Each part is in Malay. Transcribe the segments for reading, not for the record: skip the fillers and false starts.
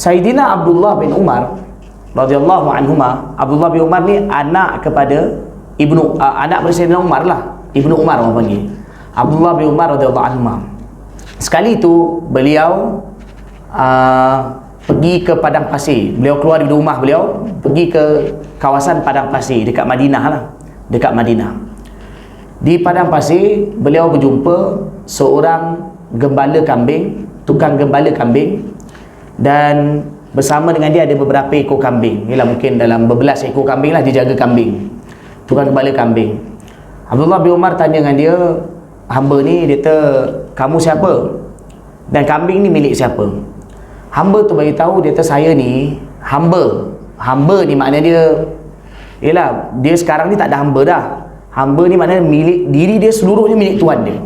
Sayyidina Abdullah bin Umar radhiyallahu anhuma. Abdullah bin Umar ni anak kepada anak Sayyidina Umar lah. Ibnu Umar orang panggil. Abdullah bin Umar radhiyallahu anhuma. Sekali tu beliau pergi ke padang pasir. Beliau keluar dari rumah beliau, pergi ke kawasan padang pasir dekat Madinah lah. Dekat Madinah. Di padang pasir beliau berjumpa seorang gembala kambing, tukang gembala kambing, dan bersama dengan dia ada beberapa ekor kambing. Ialah mungkin dalam berbelas ekor kambing lah, dia jaga kambing. Tukang gembala kambing. Abdullah bin Umar tanya dengan dia, hamba ni, dia kata, kamu siapa? Dan kambing ni milik siapa? Hamba tu bagi tahu, dia kata, saya ni hamba. Hamba ni maknanya dia, ialah dia sekarang ni tak ada hamba dah. Hamba ni maknanya milik diri dia, seluruhnya milik tuan dia.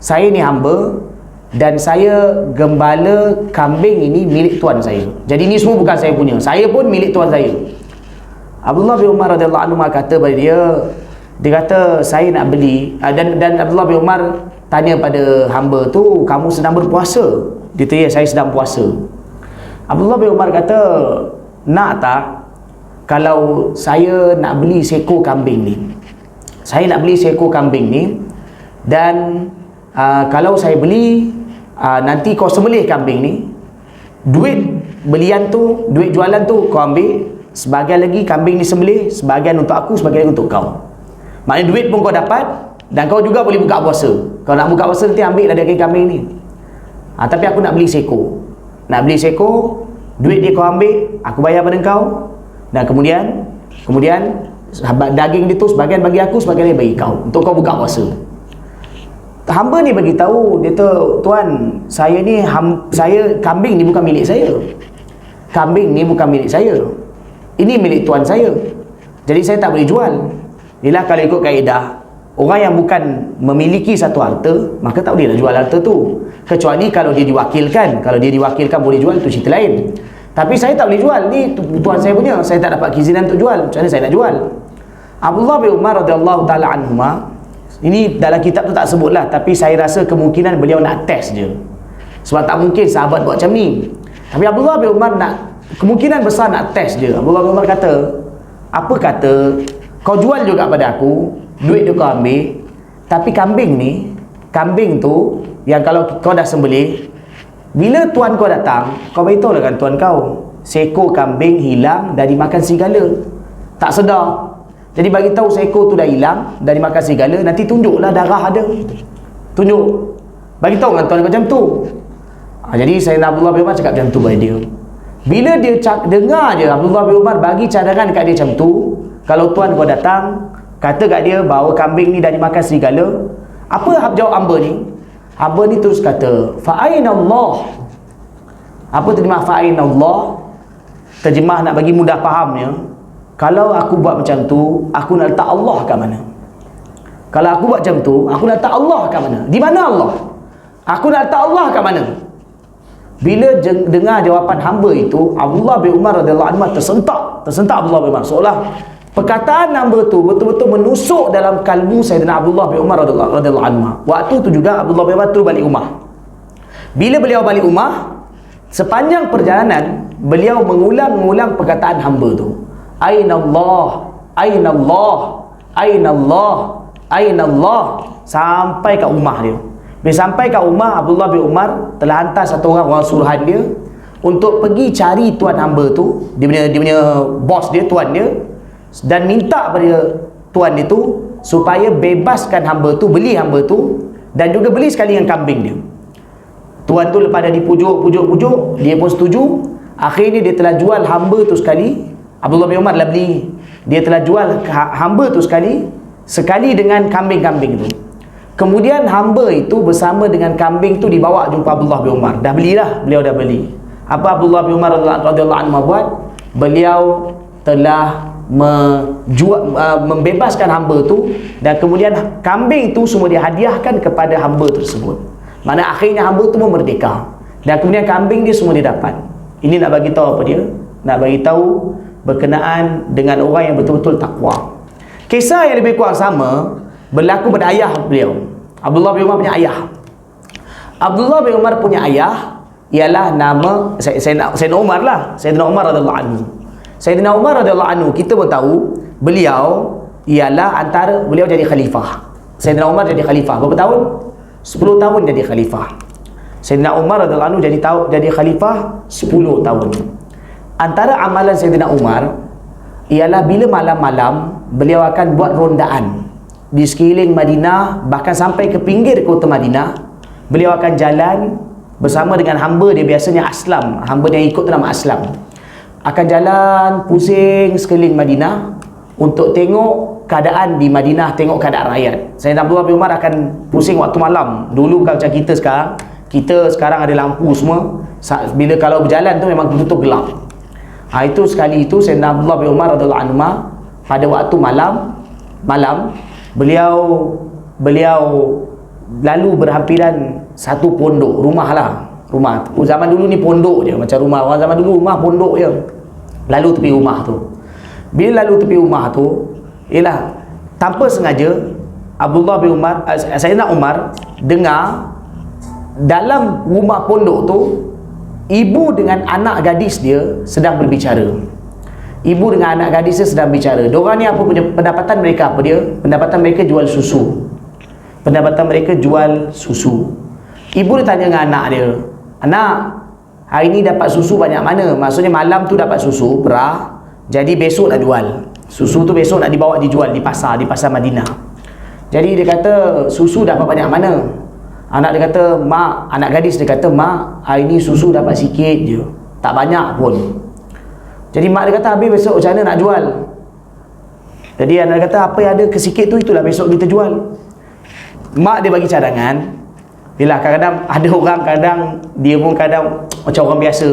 Saya ni hamba dan saya gembala kambing ini milik tuan saya. Jadi ni semua bukan saya punya. Saya pun milik tuan saya. Abdullah bin Umar radhiyallahu anhu kata pada dia kata saya nak beli, dan Abdullah bin Umar tanya pada hamba tu, kamu sedang berpuasa? Dia kata, ya, saya sedang puasa. Abdullah bin Umar kata, nak tak kalau saya nak beli seekor kambing ni? Saya nak beli seekor kambing ni, dan kalau saya beli, nanti kau sembelih kambing ni, duit belian tu, duit jualan tu kau ambil, sebagian lagi kambing ni sembelih, sebagian untuk aku, sebagian untuk kau. Maknanya duit pun kau dapat, dan kau juga boleh buka puasa. Kau nak buka puasa nanti ambil dari kambing ni. Tapi aku nak beli seekor. Nak beli seekor, duit dia kau ambil, aku bayar pada kau, dan kemudian daging dia tu sebagian bagi aku, sebagian bagi kau, untuk kau buka puasa. Hamba ni bagi tahu, dia kata, tuan, saya ni kambing ni bukan milik saya. Kambing ni bukan milik saya. Ini milik tuan saya. Jadi saya tak boleh jual. Inilah kalau ikut kaedah, orang yang bukan memiliki satu harta, maka tak boleh nak jual harta tu. Kecuali kalau dia diwakilkan. Kalau dia diwakilkan boleh jual, itu cerita lain. Tapi saya tak boleh jual. Ni tuan saya punya. Saya tak dapat keizinan untuk jual. Macam mana saya nak jual? Abdullah bin Umar radhiyallahu taala anhuma, ini dalam kitab tu tak sebutlah, tapi saya rasa kemungkinan beliau nak test je. Sebab tak mungkin sahabat buat macam ni. Tapi Abdullah bin Umar kemungkinan besar nak test dia. Abdullah bin Umar kata, apa kata kau jual juga pada aku, duit tu kau ambil, tapi kambing tu yang kalau kau dah sembelih, bila tuan kau datang, kau beritahu lah kan tuan kau, seekor kambing hilang dari makan serigala. Tak sedar. Jadi bagi tahu seekor tu dah hilang dari makan serigala, nanti tunjuklah darah ada. Tunjuk. Bagi tahu kan tuan kau macam tu. Jadi Sayyidina Abdullah bin Umar cakap macam tu pada dia. Bila dia dengar je Abdullah bin Umar bagi cadangan kat dia macam tu, kalau tuan kau datang, kata kat dia bahawa kambing ni dah dimakan serigala, apa jawab hamba ni? Hamba ni terus kata, fa'ainallah. Apa terjemah fa'ainallah? Terjemah nak bagi mudah fahamnya, kalau aku buat macam tu, aku nak letak Allah kat mana? Kalau aku buat macam tu, aku nak letak Allah kat mana? Di mana Allah? Aku nak letak Allah kat mana? Bila dengar jawapan hamba itu, Abdullah bin Umar radhiyallahu anhu tersentak Abdullah bin Umar, seolah perkataan hamba tu betul-betul menusuk dalam kalbu Sayyidina Abdullah bin Umar radhiyallahu anhu. Waktu tu juga Abdullah bin Umar tu balik rumah. Bila beliau balik rumah, sepanjang perjalanan beliau mengulang-ulang perkataan hamba tu. Ainallah, ainallah, ainallah, ainallah, sampai kat rumah dia. Bila sampai kat rumah, Abdullah bin Umar telah hantar satu orang suruhan dia untuk pergi cari tuan hamba tu, dia punya bos dia, tuan dia, dan minta pada tuan dia tu supaya bebaskan hamba tu, beli hamba tu, dan juga beli sekali dengan kambing dia. Tuan tu lepas dah dipujuk, dia pun setuju. Akhirnya dia telah jual hamba tu sekali. Abdullah bin Umar dah beli. Dia telah jual hamba tu sekali dengan kambing-kambing tu. Kemudian hamba itu bersama dengan kambing tu dibawa jumpa Abdullah bin Umar. Beliau dah beli. Apa Abdullah bin Umar radhiyallahu anhu buat? Beliau telah membebaskan hamba tu, dan kemudian kambing tu semua dihadiahkan kepada hamba tersebut. Mana akhirnya hamba tu merdeka, dan kemudian kambing dia semua dia dapat. Ini nak bagi tahu apa dia? Nak bagi tahu berkenaan dengan orang yang betul-betul takwa. Kisah yang lebih kurang sama berlaku pada ayah beliau. Abdullah bin Umar punya ayah. Abdullah bin Umar punya ayah ialah nama Sayyidina Umar lah. Sayyidina Umar radhiyallahu anhu. Sayyidina Umar radhiyallahu anhu, kita pun tahu beliau ialah antara beliau jadi khalifah. Sayyidina Umar jadi khalifah berapa tahun? 10 tahun jadi khalifah. Sayyidina Umar radhiyallahu anhu jadi khalifah 10 tahun. Antara amalan Sayyidina Umar ialah bila malam-malam beliau akan buat rondaan di sekeliling Madinah, bahkan sampai ke pinggir kota Madinah. Beliau akan jalan bersama dengan hamba dia, biasanya Aslam, hamba dia ikut nama Aslam. Akan jalan pusing sekeliling Madinah untuk tengok keadaan di Madinah, tengok keadaan rakyat. Sayyidina Abdullah bin Umar akan pusing waktu malam. Dulu bukan macam kita sekarang. Kita sekarang ada lampu semua. Bila kalau berjalan tu memang betul-betul gelap. Itu sekali itu Sayyidina Abdullah bin Umar radhiyallahu anhu pada waktu malam beliau lalu berhampiran satu pondok, rumah. Zaman dulu ni pondok je, macam rumah orang zaman dulu, rumah pondok je. Lalu tepi rumah tu. Bila lalu tepi rumah tu, ialah tanpa sengaja Sayyidina Umar dengar dalam rumah pondok tu ibu dengan anak gadis dia sedang berbicara. Ibu dengan anak gadis dia sedang bicara. Diorang ni apa punya pendapatan mereka? Apa dia? Pendapatan mereka jual susu. Pendapatan mereka jual susu. Ibu dia tanya dengan anak dia, "Anak, hari ni dapat susu banyak mana?" Maksudnya malam tu dapat susu perah, jadi besok nak jual. Susu tu besok nak dibawa dijual di pasar Madinah. Jadi dia kata, "Susu dapat banyak mana?" Anak dia kata, "Mak," anak gadis dia kata, "Mak, hari ni susu dapat sikit je, tak banyak pun." Jadi mak dia kata, "Habis besok macam mana nak jual?" Jadi anak dia kata, "Apa yang ada kesikit tu, itulah besok kita jual." Mak dia bagi cadangan. Bila kadang-kadang ada orang, kadang dia pun kadang macam orang biasa.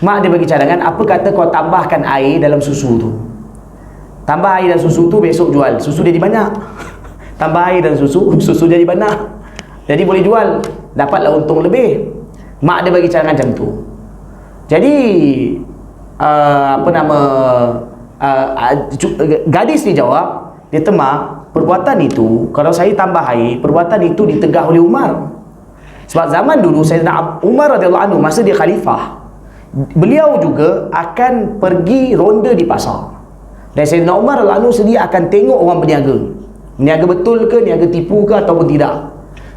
Mak dia bagi cadangan, "Apa kata kau tambahkan air dalam susu tu? Tambah air dalam susu tu, besok jual. Susu jadi banyak." Tambah air dalam susu jadi banyak. Jadi boleh jual, dapatlah untung lebih. Mak dia bagi cadangan macam tu. Jadi gadis ni jawab, dia temak, perbuatan itu kalau saya tambah air, perbuatan itu ditegah oleh Umar. Sebab zaman dulu Sayyidina Umar radhiyallahu anhu, masa dia khalifah, beliau juga akan pergi ronda di pasar. Dan Sayyidina Umar radhiyallahu anhu sedia akan tengok orang berniaga. Berniaga betul ke, niaga tipu ke ataupun tidak.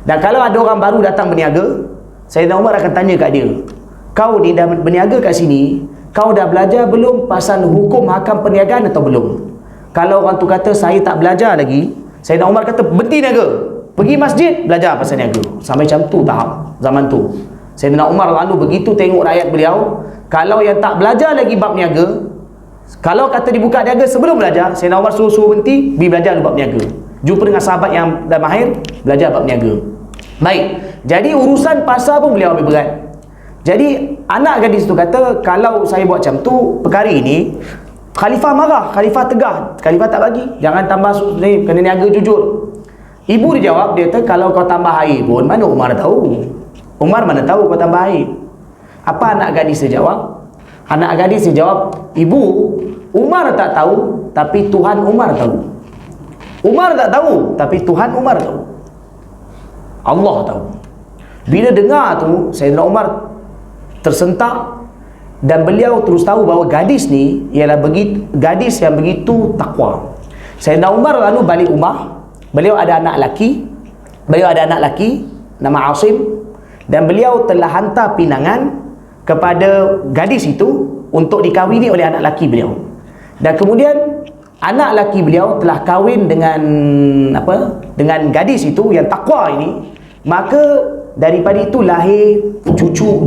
Dan kalau ada orang baru datang berniaga, Sayyidina Umar akan tanya kat dia, "Kau ni dah berniaga kat sini, kau dah belajar belum pasal hukum hakam perniagaan atau belum?" Kalau orang tu kata, "Saya tak belajar lagi," Sayyidina Umar kata, "Berhenti niaga, pergi masjid belajar pasal niaga." Sampai macam tu tahap zaman tu. Sayyidina Umar lalu begitu tengok rakyat beliau, kalau yang tak belajar lagi bab niaga, kalau kata dibuka niaga sebelum belajar, Sayyidina Umar suruh berhenti, pergi belajar bab niaga. Jumpa dengan sahabat yang dah mahir, belajar bab niaga. Baik, jadi urusan pasar pun beliau ambil berat. Jadi anak gadis tu kata, "Kalau saya buat macam tu, perkara ini khalifah marah, khalifah tegah, khalifah tak bagi, jangan tambah ni, kena niaga jujur." Ibu dia jawab, dia kata, "Kalau kau tambah air pun, mana Umar tahu? Umar mana tahu kau tambah air?" Apa anak gadis dia jawab? Anak gadis dia jawab, "Ibu, Umar tak tahu, tapi Tuhan Umar tahu. Umar tak tahu, tapi Tuhan Umar tahu. Allah tahu." Bila dengar tu, Sayyidina Umar tersentak dan beliau terus tahu bahawa gadis ni ialah gadis yang begitu takwa. Sayyidina Umar lalu balik rumah. Beliau ada anak lelaki nama Asim, dan beliau telah hantar pinangan kepada gadis itu untuk dikahwini oleh anak lelaki beliau. Dan kemudian anak lelaki beliau telah kahwin dengan gadis itu yang takwa ini. Maka daripada itu lahir cucu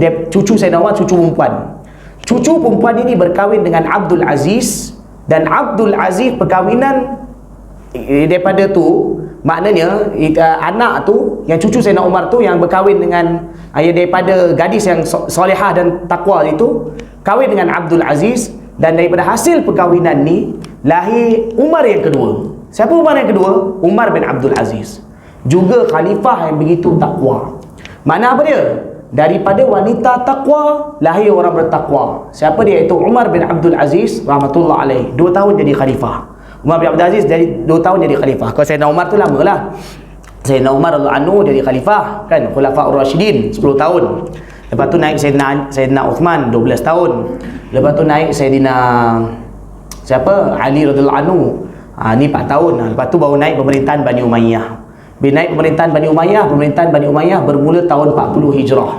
Sayyidina Umar, cucu perempuan. Cucu perempuan ini berkahwin dengan Abdul Aziz, dan Abdul Aziz perkahwinan daripada tu, maknanya anak tu yang cucu Sayyidina Umar tu yang berkahwin dengan daripada gadis yang solehah dan takwa itu, kahwin dengan Abdul Aziz, dan daripada hasil perkahwinan ni lahir Umar yang kedua. Siapa Umar yang kedua? Umar bin Abdul Aziz, juga khalifah yang begitu takwa. Mana apa dia? Daripada wanita takwa lahir orang bertakwa. Siapa dia? Itu Umar bin Abdul Aziz rahmatullah alaih. 2 tahun jadi khalifah. Umar bin Abdul Aziz dari 2 tahun jadi khalifah. Kalau Sayyidina Umar tu lama lah. Sayyidina Umar radhiyallahu anhu jadi khalifah kan, Khulafaur Rasyidin 10 tahun. Lepas tu naik Sayyidina Uthman 12 tahun. Lepas tu naik Sayyidina siapa? Ali radhiyallahu anhu. Ni 4 tahun. Lepas tu baru naik pemerintahan Bani Umayyah. Bila naik pemerintahan Bani Umayyah bermula tahun 40 Hijrah.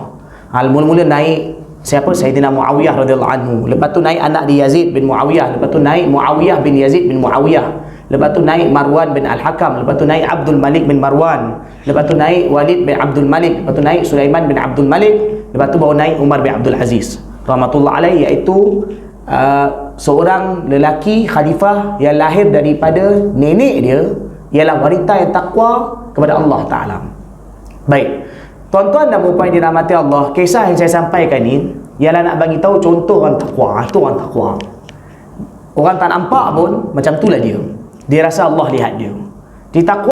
Mula-mula naik siapa? Sayyidina Muawiyah radhiyallahu anhu. Lepas tu naik anak dia Yazid bin Muawiyah. Lepas tu naik Muawiyah bin Yazid bin Muawiyah. Lepas tu naik Marwan bin Al-Hakam. Lepas tu naik Abdul Malik bin Marwan. Lepas tu naik Walid bin Abdul Malik. Lepas tu naik Sulaiman bin Abdul Malik. Lepas tu baru naik Umar bin Abdul Aziz rahmatullah alaih, iaitu seorang lelaki khalifah yang lahir daripada nenek dia ialah wanita yang takwa kepada Allah Ta'ala. Baik, tuan-tuan dan puan yang dirahmati Allah, kisah yang saya sampaikan ni ialah nak bagi tahu contoh orang takwa. Itu orang takwa. Orang tak nampak pun macam itulah dia. Dia rasa Allah lihat dia. Dia takwa.